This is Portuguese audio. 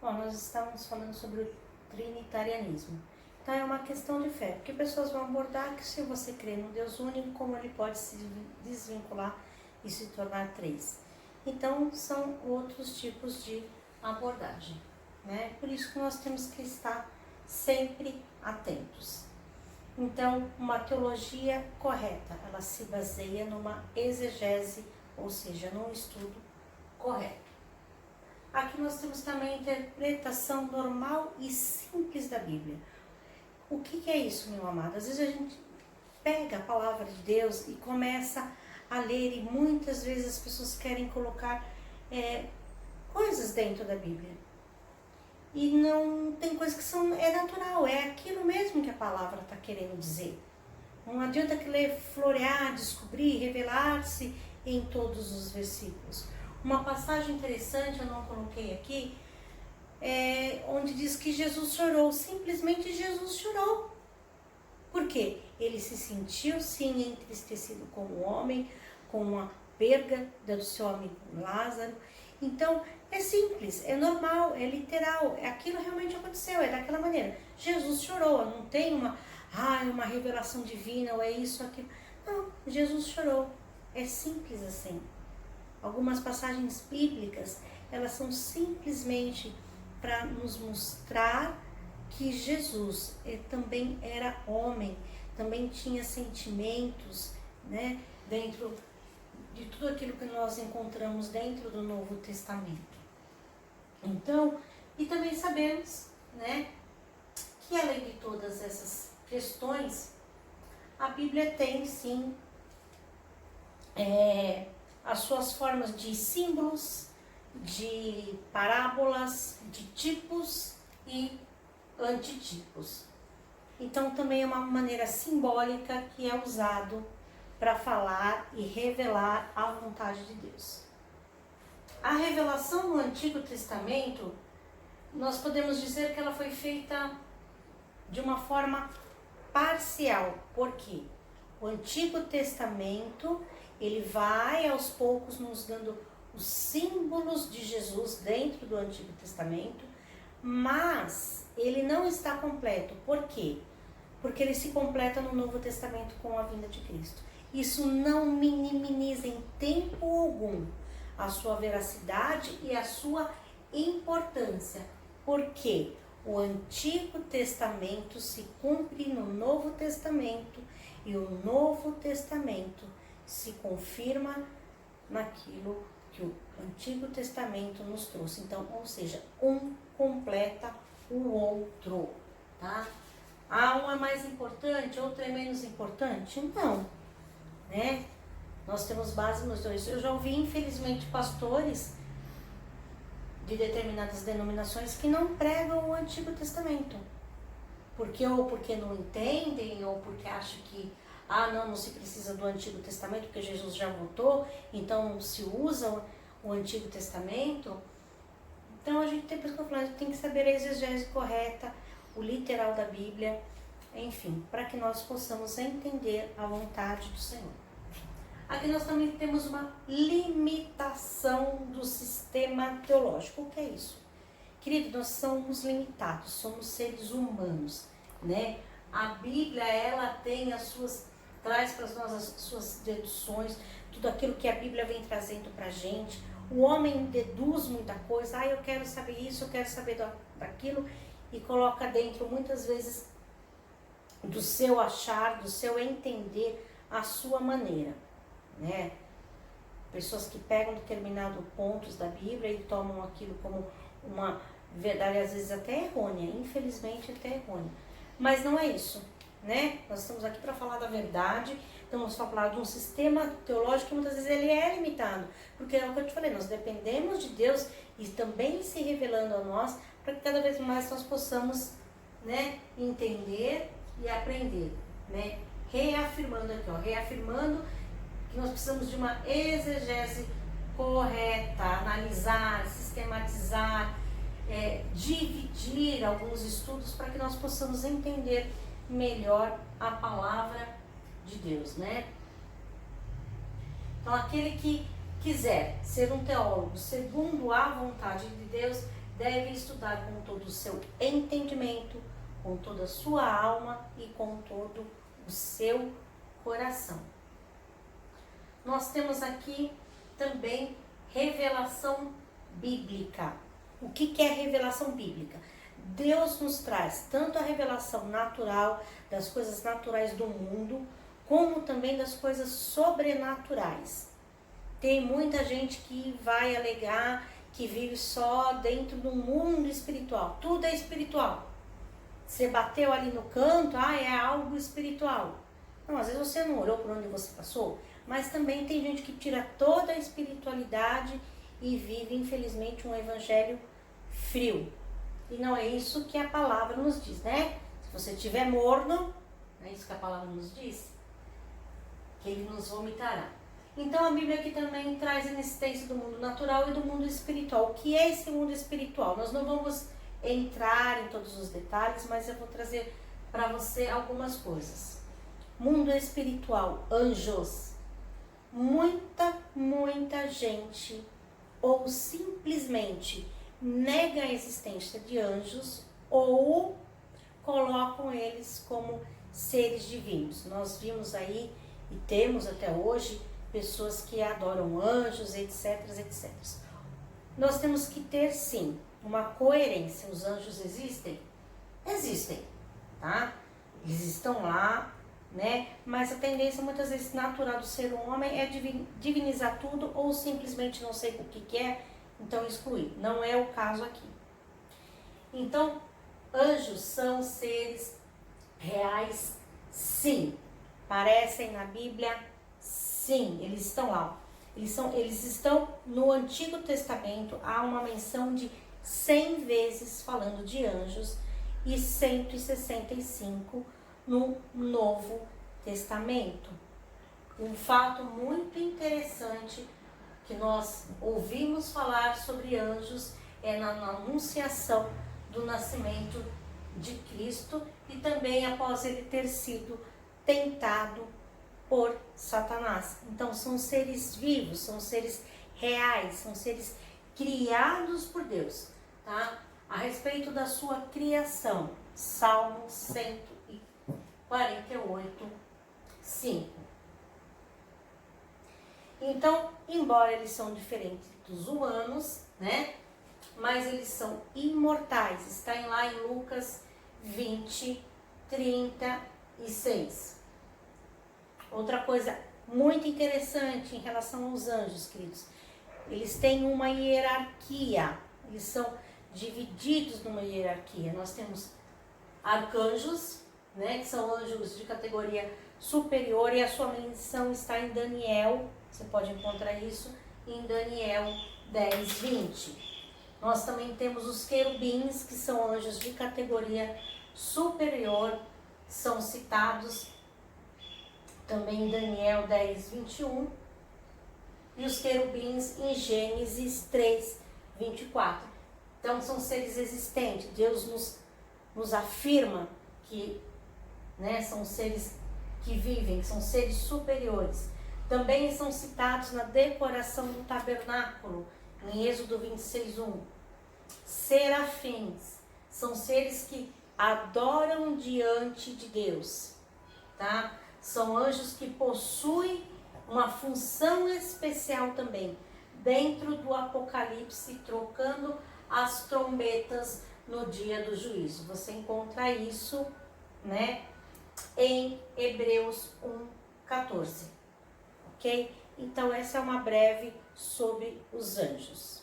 Bom, nós estamos falando sobre o trinitarianismo. Então é uma questão de fé, porque pessoas vão abordar que se você crê no Deus único, como ele pode se desvincular e se tornar três. Então são outros tipos de abordagem, né? Por isso que nós temos que estar sempre atentos. Então, uma teologia correta, ela se baseia numa exegese, ou seja, num estudo correto. Aqui nós temos também a interpretação normal e simples da Bíblia. O que é isso, meu amado? Às vezes a gente pega a palavra de Deus e começa a ler, e muitas vezes as pessoas querem colocar coisas dentro da Bíblia. E não tem coisas que é natural, é aquilo mesmo que a palavra está querendo dizer. Não adianta que ler, florear, descobrir, revelar-se em todos os versículos. Uma passagem interessante, eu não coloquei aqui, onde diz que Jesus chorou. Simplesmente Jesus chorou. Por quê? Ele se sentiu, sim, entristecido com o homem, com a perda do seu amigo Lázaro. Então, é simples, é normal, é literal, aquilo realmente aconteceu, é daquela maneira. Jesus chorou, não tem uma revelação divina, ou é isso, aquilo. Não, Jesus chorou, é simples assim. Algumas passagens bíblicas, elas são simplesmente para nos mostrar que Jesus também era homem, também tinha sentimentos, né, dentro de tudo aquilo que nós encontramos dentro do Novo Testamento. Então, e também sabemos, né, que além de todas essas questões, a Bíblia tem sim as suas formas de símbolos, de parábolas, de tipos e antitipos. Então também é uma maneira simbólica que é usado para falar e revelar a vontade de Deus. A revelação no Antigo Testamento, nós podemos dizer que ela foi feita de uma forma parcial. Por quê? O Antigo Testamento, ele vai aos poucos nos dando os símbolos de Jesus dentro do Antigo Testamento, mas ele não está completo. Por quê? Porque ele se completa no Novo Testamento com a vinda de Cristo. Isso não minimiza em tempo algum a sua veracidade e a sua importância, porque o Antigo Testamento se cumpre no Novo Testamento e o Novo Testamento se confirma naquilo que o Antigo Testamento nos trouxe. Então, ou seja, um completa o outro, tá? Um é mais importante, outro é menos importante? Não, né? Nós temos base nos dois. Eu já ouvi, infelizmente, pastores de determinadas denominações que não pregam o Antigo Testamento. Porque não entendem, ou porque acham que não se precisa do Antigo Testamento, porque Jesus já voltou, então se usa o Antigo Testamento. Então a gente tem que saber a exegese correta, o literal da Bíblia, enfim, para que nós possamos entender a vontade do Senhor. Aqui nós também temos uma limitação do sistema teológico. O que é isso? Querido, nós somos limitados, somos seres humanos, né? A Bíblia, ela tem traz para nós as suas deduções, tudo aquilo que a Bíblia vem trazendo para a gente. O homem deduz muita coisa, eu quero saber isso, eu quero saber daquilo, e coloca dentro, muitas vezes, do seu achar, do seu entender, a sua maneira, né? Pessoas que pegam determinados pontos da Bíblia e tomam aquilo como uma verdade, às vezes até errônea, infelizmente até errônea. Mas não é isso, né? Nós estamos aqui para falar da verdade, estamos para falar de um sistema teológico que muitas vezes ele é limitado, porque é o que eu te falei, nós dependemos de Deus e também se revelando a nós, para que cada vez mais nós possamos, né, entender e aprender, né? Reafirmando que nós precisamos de uma exegese correta, analisar, sistematizar, dividir alguns estudos para que nós possamos entender melhor a palavra de Deus, né? Então, aquele que quiser ser um teólogo segundo a vontade de Deus, deve estudar com todo o seu entendimento, com toda a sua alma e com todo o seu coração. Nós temos aqui também revelação bíblica. O que é revelação bíblica? Deus nos traz tanto a revelação natural, das coisas naturais do mundo, como também das coisas sobrenaturais. Tem muita gente que vai alegar que vive só dentro do mundo espiritual. Tudo é espiritual. Você bateu ali no canto, é algo espiritual. Não, às vezes você não orou por onde você passou, mas também tem gente que tira toda a espiritualidade e vive, infelizmente, um evangelho frio. E não é isso que a palavra nos diz, né? Se você estiver morno, é isso que a palavra nos diz, que ele nos vomitará. Então a Bíblia aqui também traz a existência do mundo natural e do mundo espiritual. O que é esse mundo espiritual? Nós não vamos entrar em todos os detalhes, mas eu vou trazer para você algumas coisas. Mundo espiritual, anjos. Muita gente ou simplesmente nega a existência de anjos ou colocam eles como seres divinos. Nós vimos aí e temos até hoje pessoas que adoram anjos, etc, etc. Nós temos que ter, sim, uma coerência. Os anjos existem? Existem, tá? Eles estão lá, né? Mas a tendência muitas vezes natural do ser humano é divinizar tudo ou simplesmente não sei o que é, então excluir. Não é o caso aqui. Então, anjos são seres reais, sim. Parecem na Bíblia, sim. Eles estão lá. Eles estão no Antigo Testamento. Há uma menção de 100 vezes falando de anjos e 165 no Novo Testamento. Um fato muito interessante que nós ouvimos falar sobre anjos é na anunciação do nascimento de Cristo e também após ele ter sido tentado por Satanás. Então são seres vivos, são seres reais, são seres criados por Deus, tá? A respeito da sua criação, Salmo 148, 5. Então, embora eles são diferentes dos humanos, né? Mas eles são imortais. Está lá em Lucas 20, 36. Outra coisa muito interessante em relação aos anjos, queridos. Eles têm uma hierarquia. Eles são divididos numa hierarquia. Nós temos arcanjos, né, que são anjos de categoria superior, e a sua menção está em Daniel. Você pode encontrar isso em Daniel 10, 20. Nós também temos os querubins, que são anjos de categoria superior, são citados também em Daniel 10, 21. E os querubins em Gênesis 3, 24. Então são seres existentes. Deus nos afirma que, né, são seres que vivem, que são seres superiores. Também são citados na decoração do tabernáculo, em Êxodo 26, 1. Serafins são seres que adoram diante de Deus, tá? São anjos que possuem uma função especial também, dentro do Apocalipse, trocando as trombetas no dia do juízo. Você encontra isso, né, em Hebreus 1, 14. Ok? Então, essa é uma breve sobre os anjos.